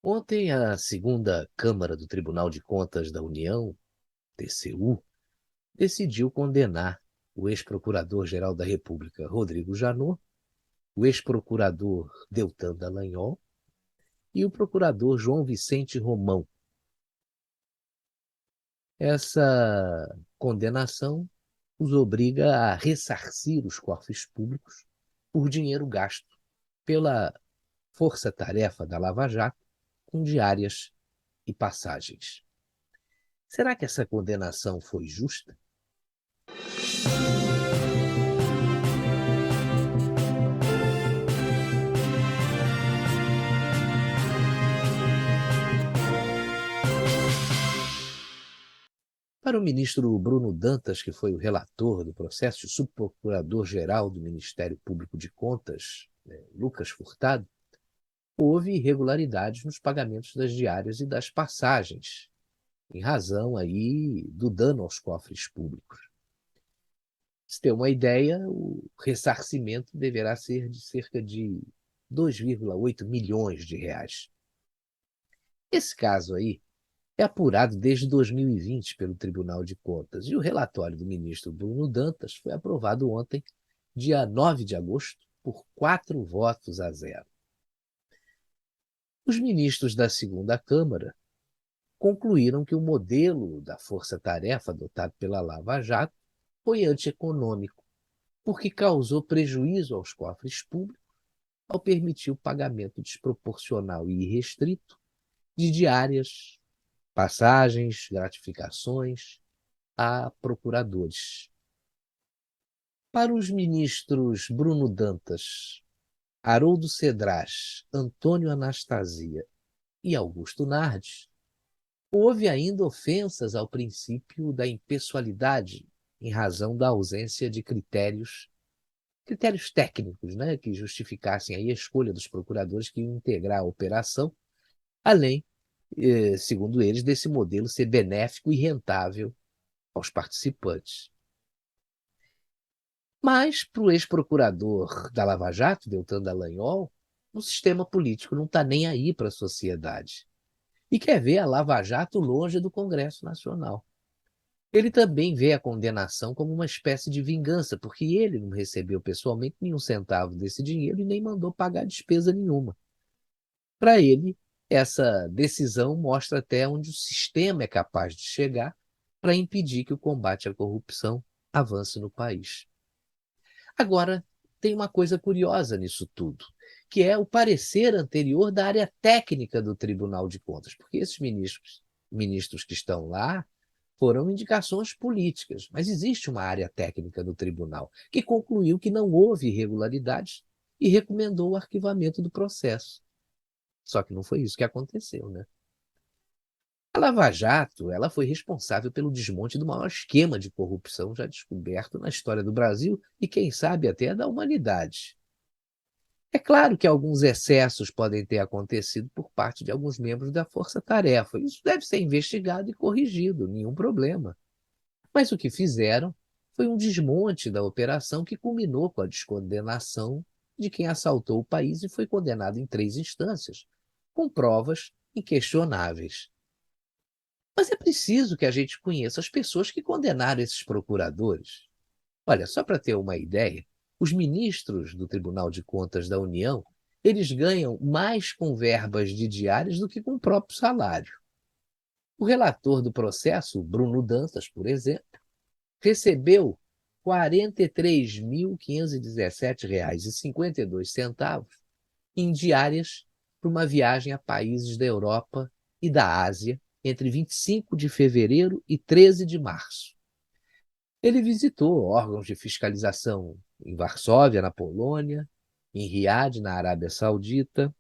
Ontem, a segunda Câmara do Tribunal de Contas da União, TCU, decidiu condenar o ex-procurador-geral da República, Rodrigo Janot, o ex-procurador Deltan Dallagnol e o procurador João Vicente Romão. Essa condenação os obriga a ressarcir os cofres públicos por dinheiro gasto pela força-tarefa da Lava Jato com diárias e passagens. Será que essa condenação foi justa? Para o ministro Bruno Dantas, que foi o relator do processo, e o subprocurador-geral do Ministério Público de Contas, Lucas Furtado, houve irregularidades nos pagamentos das diárias e das passagens, em razão aí do dano aos cofres públicos. Se ter uma ideia, o ressarcimento deverá ser de cerca de 2,8 milhões de reais. Esse caso aí é apurado desde 2020 pelo Tribunal de Contas e o relatório do ministro Bruno Dantas foi aprovado ontem, dia 9 de agosto, por 4 votos a 0. Os ministros da segunda Câmara concluíram que o modelo da força-tarefa adotado pela Lava Jato foi antieconômico, porque causou prejuízo aos cofres públicos ao permitir o pagamento desproporcional e irrestrito de diárias, passagens, gratificações a procuradores. Para os ministros Bruno Dantas, Haroldo Cedras, Antônio Anastasia e Augusto Nardes, houve ainda ofensas ao princípio da impessoalidade em razão da ausência de critérios técnicos, que justificassem aí a escolha dos procuradores que iam integrar a operação, além, segundo eles, desse modelo ser benéfico e rentável aos participantes. Mas, para o ex-procurador da Lava Jato, Deltan Dallagnol, o sistema político não está nem aí para a sociedade e quer ver a Lava Jato longe do Congresso Nacional. Ele também vê a condenação como uma espécie de vingança, porque ele não recebeu pessoalmente nenhum centavo desse dinheiro e nem mandou pagar despesa nenhuma. Para ele, essa decisão mostra até onde o sistema é capaz de chegar para impedir que o combate à corrupção avance no país. Agora, tem uma coisa curiosa nisso tudo, que é o parecer anterior da área técnica do Tribunal de Contas, porque esses ministros que estão lá foram indicações políticas, mas existe uma área técnica do tribunal que concluiu que não houve irregularidades e recomendou o arquivamento do processo. Só que não foi isso que aconteceu, né? A Lava Jato, ela foi responsável pelo desmonte do maior esquema de corrupção já descoberto na história do Brasil e, quem sabe, até da humanidade. É claro que alguns excessos podem ter acontecido por parte de alguns membros da Força-Tarefa. Isso deve ser investigado e corrigido, nenhum problema. Mas o que fizeram foi um desmonte da operação que culminou com a descondenação de quem assaltou o país e foi condenado em 3 instâncias, com provas inquestionáveis. Mas é preciso que a gente conheça as pessoas que condenaram esses procuradores. Olha, só para ter uma ideia, os ministros do Tribunal de Contas da União, eles ganham mais com verbas de diárias do que com o próprio salário. O relator do processo, Bruno Dantas, por exemplo, recebeu R$ 43.517,52 em diárias para uma viagem a países da Europa e da Ásia entre 25 de fevereiro e 13 de março. Ele visitou órgãos de fiscalização em Varsóvia, na Polônia, em Riad, na Arábia Saudita,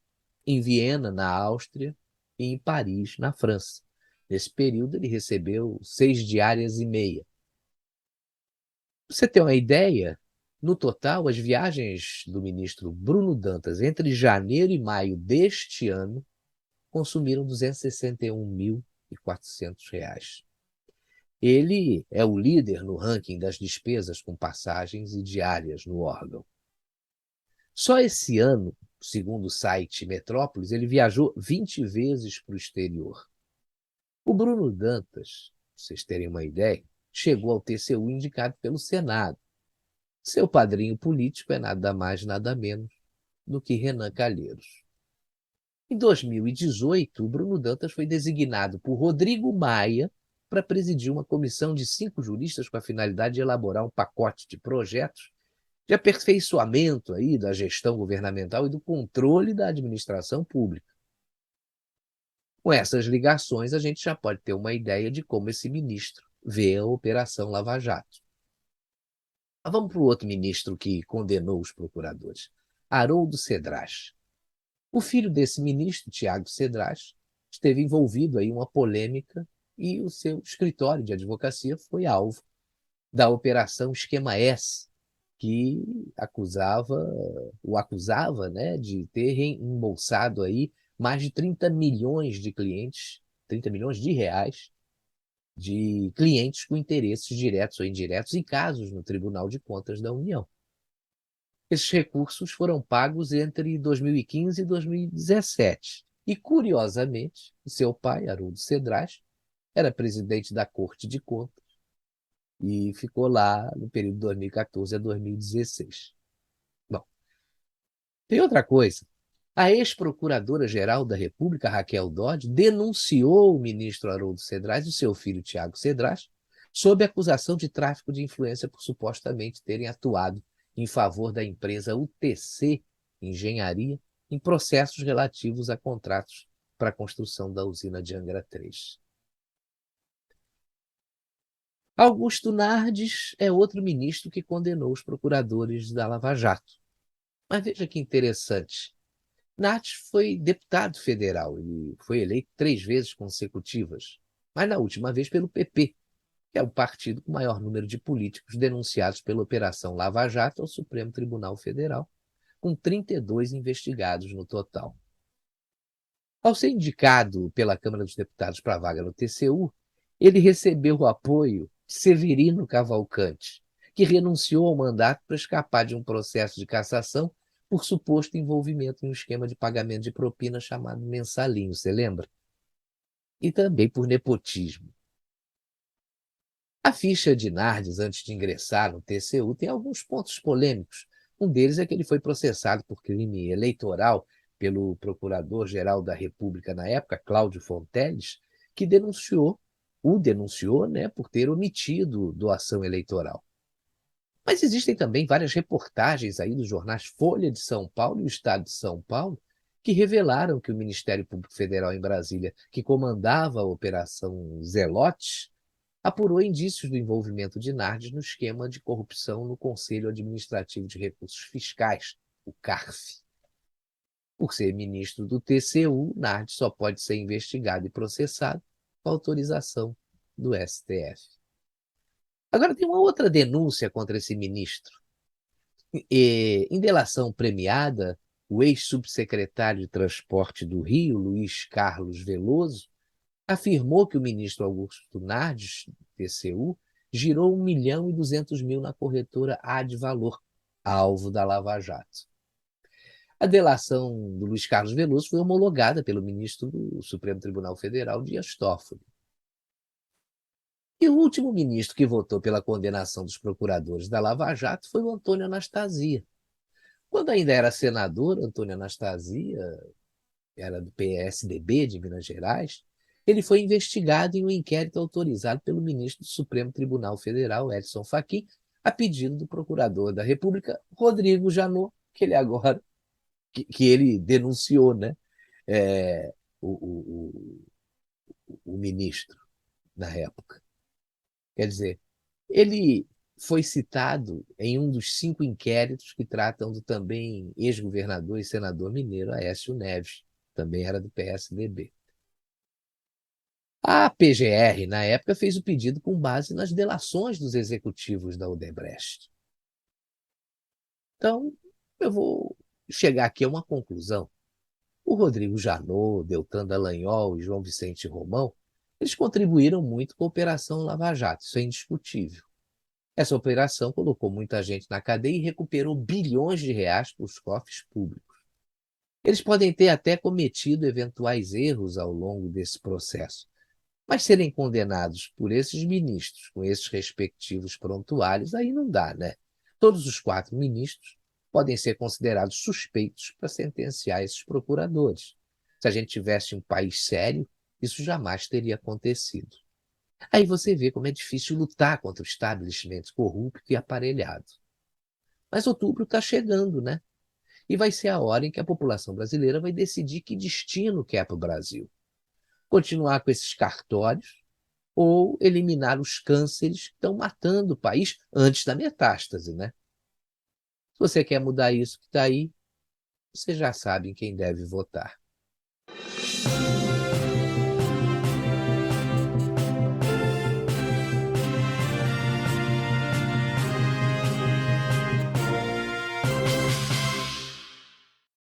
em Viena, na Áustria e em Paris, na França. Nesse período, ele recebeu 6 diárias e meia. Pra você ter uma ideia, no total, as viagens do ministro Bruno Dantas entre janeiro e maio deste ano consumiram R$ 261.400. Ele é o líder no ranking das despesas com passagens e diárias no órgão. Só esse ano segundo o site Metrópolis, ele viajou 20 vezes para o exterior. O Bruno Dantas, para vocês terem uma ideia, chegou ao TCU indicado pelo Senado. Seu padrinho político é nada mais, nada menos do que Renan Calheiros. Em 2018, o Bruno Dantas foi designado por Rodrigo Maia para presidir uma comissão de 5 juristas com a finalidade de elaborar um pacote de projetos de aperfeiçoamento aí da gestão governamental e do controle da administração pública. Com essas ligações, a gente já pode ter uma ideia de como esse ministro vê a Operação Lava Jato. Mas vamos para o outro ministro que condenou os procuradores, Haroldo Cedras. O filho desse ministro, Tiago Cedras, esteve envolvido em uma polêmica e o seu escritório de advocacia foi alvo da Operação Esquema S, que o acusava, né, de ter reembolsado aí mais de 30 milhões de clientes, 30 milhões de reais, de clientes com interesses diretos ou indiretos em casos no Tribunal de Contas da União. Esses recursos foram pagos entre 2015 e 2017. E, curiosamente, seu pai, Haroldo Cedras, era presidente da Corte de Contas e ficou lá no período de 2014 a 2016. Bom, tem outra coisa. A ex-procuradora-geral da República, Raquel Dodge, denunciou o ministro Haroldo Cedras e o seu filho Tiago Cedras sob acusação de tráfico de influência por supostamente terem atuado em favor da empresa UTC Engenharia em processos relativos a contratos para a construção da usina de Angra 3. Augusto Nardes é outro ministro que condenou os procuradores da Lava Jato. Mas veja que interessante. Nardes foi deputado federal e foi eleito 3 vezes consecutivas, mas na última vez pelo PP, que é o partido com o maior número de políticos denunciados pela Operação Lava Jato ao Supremo Tribunal Federal, com 32 investigados no total. Ao ser indicado pela Câmara dos Deputados para a vaga no TCU, ele recebeu o apoio de Severino Cavalcante, que renunciou ao mandato para escapar de um processo de cassação por suposto envolvimento em um esquema de pagamento de propina chamado mensalinho, você lembra? E também por nepotismo. A ficha de Nardes, antes de ingressar no TCU, tem alguns pontos polêmicos. Um deles é que ele foi processado por crime eleitoral pelo Procurador-Geral da República na época, Cláudio Fonteles, que o denunciou, né, por ter omitido doação eleitoral. Mas existem também várias reportagens aí dos jornais Folha de São Paulo e o Estado de São Paulo que revelaram que o Ministério Público Federal em Brasília, que comandava a Operação Zelote, apurou indícios do envolvimento de Nardes no esquema de corrupção no Conselho Administrativo de Recursos Fiscais, o CARF. Por ser ministro do TCU, Nardes só pode ser investigado e processado com autorização do STF. Agora, tem uma outra denúncia contra esse ministro. Em delação premiada, o ex-subsecretário de Transporte do Rio, Luiz Carlos Veloso, afirmou que o ministro Augusto Nardes, TCU, girou 1.200.000 na corretora Advalor, alvo da Lava Jato. A delação do Luiz Carlos Veloso foi homologada pelo ministro do Supremo Tribunal Federal, Dias Toffoli. E o último ministro que votou pela condenação dos procuradores da Lava Jato foi o Antônio Anastasia. Quando ainda era senador, Antônio Anastasia era do PSDB de Minas Gerais, ele foi investigado em um inquérito autorizado pelo ministro do Supremo Tribunal Federal, Edson Fachin, a pedido do procurador da República, Rodrigo Janot, que ele denunciou, né, o ministro na época. Quer dizer, ele foi citado em um dos 5 inquéritos que tratam do também ex-governador e senador mineiro Aécio Neves, também era do PSDB. A PGR, na época, fez o pedido com base nas delações dos executivos da Odebrecht. Então, eu vou chegar aqui a uma conclusão. O Rodrigo Janot, Deltan Dallagnol e João Vicente Romão, eles contribuíram muito com a Operação Lava Jato, isso é indiscutível. Essa operação colocou muita gente na cadeia e recuperou bilhões de reais para os cofres públicos. Eles podem ter até cometido eventuais erros ao longo desse processo, mas serem condenados por esses ministros com esses respectivos prontuários, aí não dá, né? Todos os 4 ministros podem ser considerados suspeitos para sentenciar esses procuradores. Se a gente tivesse um país sério, isso jamais teria acontecido. Aí você vê como é difícil lutar contra o estabelecimento corrupto e aparelhado. Mas outubro está chegando, né? E vai ser a hora em que a população brasileira vai decidir que destino quer para o Brasil. Continuar com esses cartórios ou eliminar os cânceres que estão matando o país antes da metástase, né? Se você quer mudar isso que está aí, você já sabe em quem deve votar.